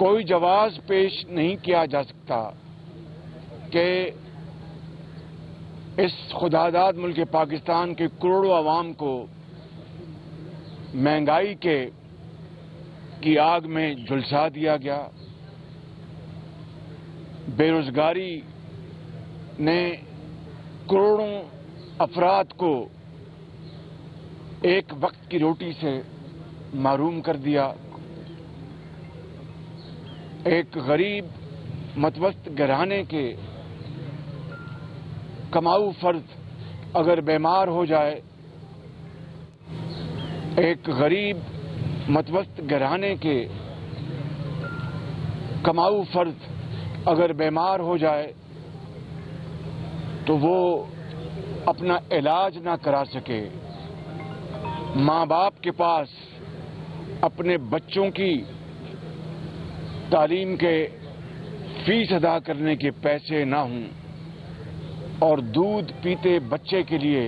کوئی جواز پیش نہیں کیا جا سکتا کہ اس خداداد ملک پاکستان کے کروڑوں عوام کو مہنگائی کی آگ میں جھلسا دیا گیا. بے روزگاری نے کروڑوں افراد کو ایک وقت کی روٹی سے محروم کر دیا. ایک غریب متوسط گھرانے کے کماؤ فرد اگر بیمار ہو جائے، ایک غریب متوسط گھرانے کے کماؤ فرد اگر بیمار ہو جائے تو وہ اپنا علاج نہ کرا سکے. ماں باپ کے پاس اپنے بچوں کی تعلیم کے فیس ادا کرنے کے پیسے نہ ہوں اور دودھ پیتے بچے کے لیے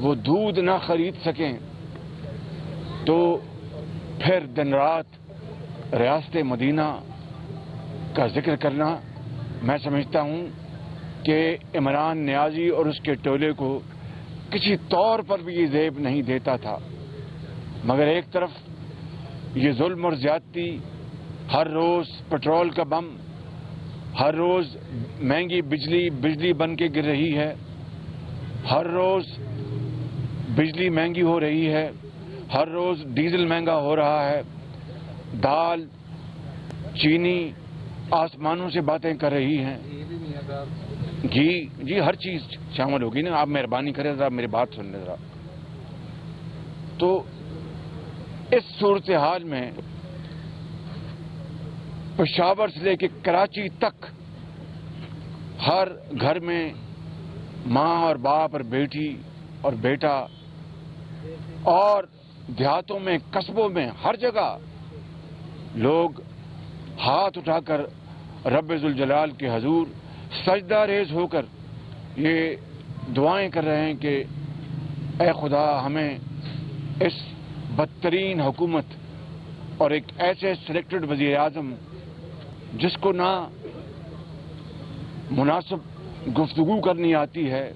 وہ دودھ نہ خرید سکیں، تو پھر دن رات ریاست مدینہ کا ذکر کرنا میں سمجھتا ہوں کہ عمران نیازی اور اس کے ٹولے کو کسی طور پر بھی یہ زیب نہیں دیتا تھا. مگر ایک طرف یہ ظلم اور زیادتی، ہر روز پٹرول کا بم، ہر روز مہنگی بجلی بن کے گر رہی ہے، ہر روز بجلی مہنگی ہو رہی ہے، ہر روز ڈیزل مہنگا ہو رہا ہے، دال چینی آسمانوں سے باتیں کر رہی ہیں. جی ہر چیز شامل ہوگی نا. آپ مہربانی کریں ذرا میری بات سن لیں ذرا. تو اس صورتحال میں پشاور سے لے کے کراچی تک ہر گھر میں ماں اور باپ اور بیٹی اور بیٹا، اور دیہاتوں میں قصبوں میں ہر جگہ لوگ ہاتھ اٹھا کر رب ذوالجلال کے حضور سجدہ ریز ہو کر یہ دعائیں کر رہے ہیں کہ اے خدا ہمیں اس بدترین حکومت اور ایک ایسے سلیکٹڈ وزیر اعظم جس کو نہ مناسب گفتگو کرنی آتی ہے،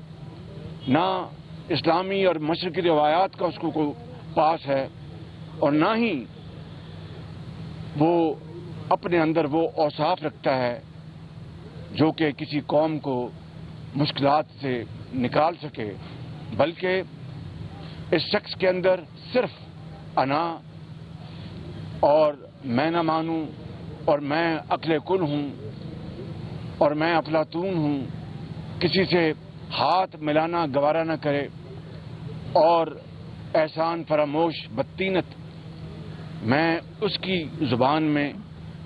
نہ اسلامی اور مشرقی روایات کا اس کو پاس ہے، اور نہ ہی وہ اپنے اندر وہ اوصاف رکھتا ہے جو کہ کسی قوم کو مشکلات سے نکال سکے، بلکہ اس شخص کے اندر صرف انا اور میں نہ مانوں اور میں عقل کل ہوں اور میں افلاطون ہوں، کسی سے ہاتھ ملانا گوارا نہ کرے، اور احسان فراموش بدطینت میں اس کی زبان میں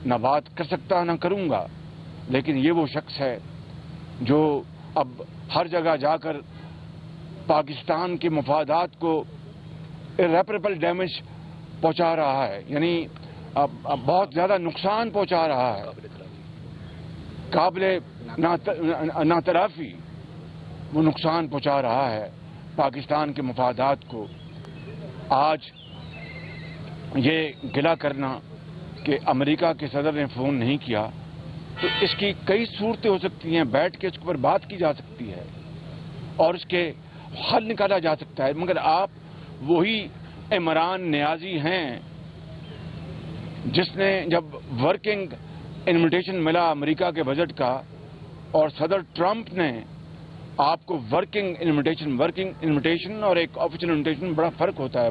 نہ بات کر سکتا نہ کروں گا. لیکن یہ وہ شخص ہے جو اب ہر جگہ جا کر پاکستان کے مفادات کو irreparable ڈیمیج پہنچا رہا ہے، یعنی بہت زیادہ نقصان پہنچا رہا ہے، قابل ناترافی وہ نقصان پہنچا رہا ہے پاکستان کے مفادات کو. آج یہ گلہ کرنا کہ امریکہ کے صدر نے فون نہیں کیا، تو اس کی کئی صورتیں ہو سکتی ہیں، بیٹھ کے اس پر بات کی جا سکتی ہے اور اس کے حل نکالا جا سکتا ہے. مگر آپ وہی عمران نیازی ہیں جس نے جب ورکنگ انویٹیشن ملا امریکہ کے بجٹ کا اور صدر ٹرمپ نے آپ کو ورکنگ انویٹیشن اور ایک آفیشل انویٹیشن بڑا فرق ہوتا ہے،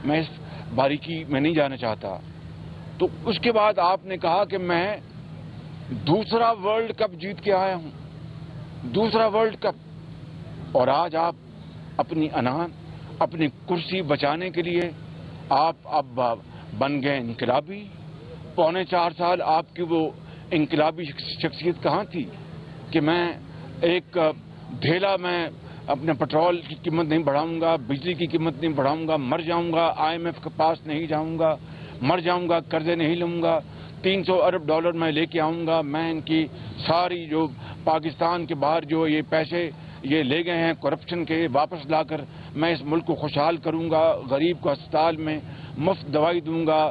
میں اس باریکی میں نہیں جانا چاہتا. تو اس کے بعد آپ نے کہا کہ میں دوسرا ورلڈ کپ جیت کے آیا ہوں، دوسرا ورلڈ کپ، اور آج آپ اپنی اپنی کرسی بچانے کے لیے آپ اب بن گئے انقلابی. 4.25 سال آپ کی وہ انقلابی شخصیت کہاں تھی کہ میں ایک دھیلا میں اپنے پٹرول کی قیمت نہیں بڑھاؤں گا، بجلی کی قیمت نہیں بڑھاؤں گا، مر جاؤں گا، IMF کے پاس نہیں جاؤں گا، مر جاؤں گا، قرضے نہیں لوں گا، $300 ارب میں لے کے آؤں گا، میں ان کی ساری جو پاکستان کے باہر جو یہ پیسے یہ لے گئے ہیں کرپشن کے، واپس لا کر میں اس ملک کو خوشحال کروں گا، غریب کو ہسپتال میں مفت دوائی دوں گا،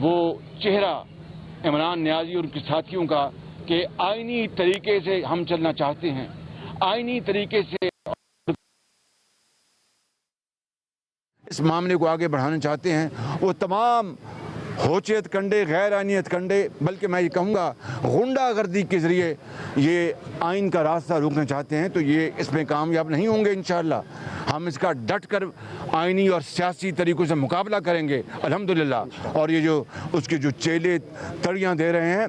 وہ چہرہ عمران نیازی اور ان کے ساتھیوں کا کہ آئینی طریقے سے ہم چلنا چاہتے ہیں، آئینی طریقے سے اس معاملے کو آگے بڑھانا چاہتے ہیں، وہ تمام ہوچے ہتکنڈے، غیر آئینی ہتکنڈے، بلکہ میں یہ کہوں گا غنڈہ گردی کے ذریعے یہ آئین کا راستہ روکنا چاہتے ہیں، تو یہ اس میں کامیاب نہیں ہوں گے انشاءاللہ۔ ہم اس کا ڈٹ کر آئینی اور سیاسی طریقوں سے مقابلہ کریں گے الحمدللہ۔ اور یہ جو اس کے جو چیلے تڑیاں دے رہے ہیں،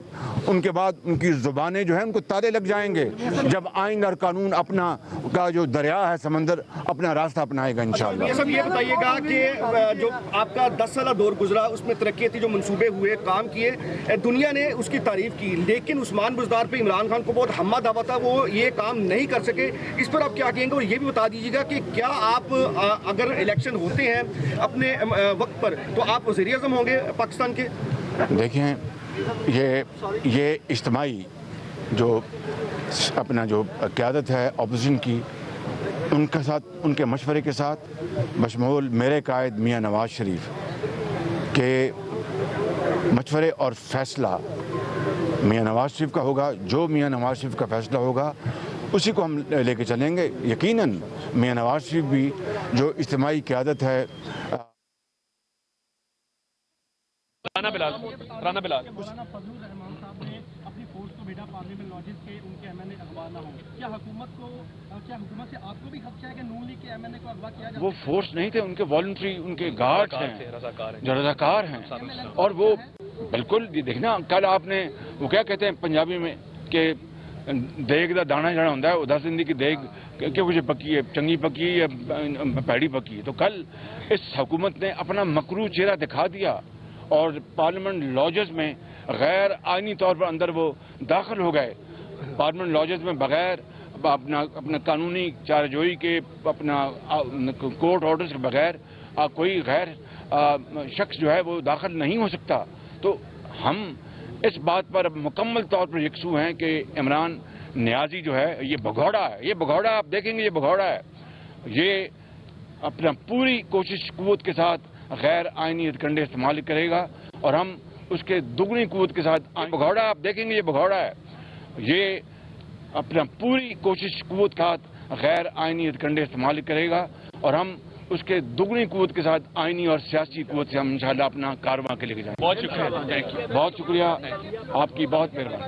ان کے بعد ان کی زبانیں جو ہیں ان کو تالے لگ جائیں گے جب آئین اور قانون اپنا کا جو دریا ہے سمندر اپنا راستہ اپنائے گا انشاءاللہ۔ یہ سب یہ بتائیے گا کہ جو آپ کا 10 سالہ دور گزرا اس میں ترقیاتی جو منصوبے ہوئے، کام کیے، دنیا نے اس کی تعریف کی، لیکن عثمان بزدار پہ عمران خان کو بہت ہمہ دعویٰ تھا، وہ یہ کام نہیں کر سکے۔ اس پر آپ کیا کہیں گے؟ اور یہ بھی بتا دیجیے گا کہ کیا آپ اگر الیکشن ہوتے ہیں اپنے وقت پر تو آپ وزیر اعظم ہوں گے پاکستان کے؟ دیکھیں، یہ اجتماعی جو اپنا جو قیادت ہے اپوزیشن کی، ان کے ساتھ، ان کے مشورے کے ساتھ، بشمول میرے قائد میاں نواز شریف کے مشورے اور فیصلہ میاں نواز شریف کا ہوگا، جو میاں نواز شریف کا فیصلہ ہوگا اسی کو ہم لے کے چلیں گے۔ یقیناً میاں نواز شریف بھی جو اجتماعی قیادت ہے۔ رانا بلال مولانا فضل الرحمان صاحب نے اپنی فورس کو بھیجا پارلیمنٹ لاجز کے ان کے ایم این اے اغوا نہ ہوں، کیا حکومت سے آپ کو بھی خدشہ ہے کہ نون لیگ کے ایم این اے کو اغوا کیا جائے؟ وہ فورس نہیں تھے، ان کے والنٹری، ان کے گارڈ ہیں جو رضاکار ہیں، اور وہ بالکل یہ دیکھنا، کل آپ نے وہ کیا کہتے ہیں پنجابی میں کہ دیگ دا دانا جڑا ہوتا ہے وہ 10 دن کی دیگ کہ مجھے پکی ہے، چنگی پکی ہے یا پیڑی پکی ہے۔ تو کل اس حکومت نے اپنا مکروہ چہرہ دکھا دیا اور پارلیمنٹ لاجز میں غیر آئینی طور پر اندر وہ داخل ہو گئے، پارلیمنٹ لاجز میں بغیر اپنا قانونی چارجوئی کے، اپنا کورٹ آرڈرز کے بغیر کوئی غیر شخص جو ہے وہ داخل نہیں ہو سکتا۔ تو ہم اس بات پر مکمل طور پر یکسو ہیں کہ عمران نیازی جو ہے یہ بھگوڑا ہے، یہ بھگوڑا آپ دیکھیں گے، یہ بھگوڑا ہے، یہ اپنا پوری کوشش قوت کے ساتھ غیر آئینی ہتھکنڈے استعمال کرے گا اور ہم اس کے دگنی قوت کے ساتھ بھگوڑا آپ دیکھیں گے، یہ بھگوڑا ہے، یہ اپنا پوری کوشش قوت کے ساتھ غیر آئینی ہتھکنڈے استعمال کرے گا اور ہم اس کے دگنی قوت کے ساتھ آئینی اور سیاسی قوت سے ہم انشاءاللہ اپنا کارواں کے لے کے جائیں گے۔ بہت شکریہ، بہت شکریہ، آپ کی بہت مہربانی۔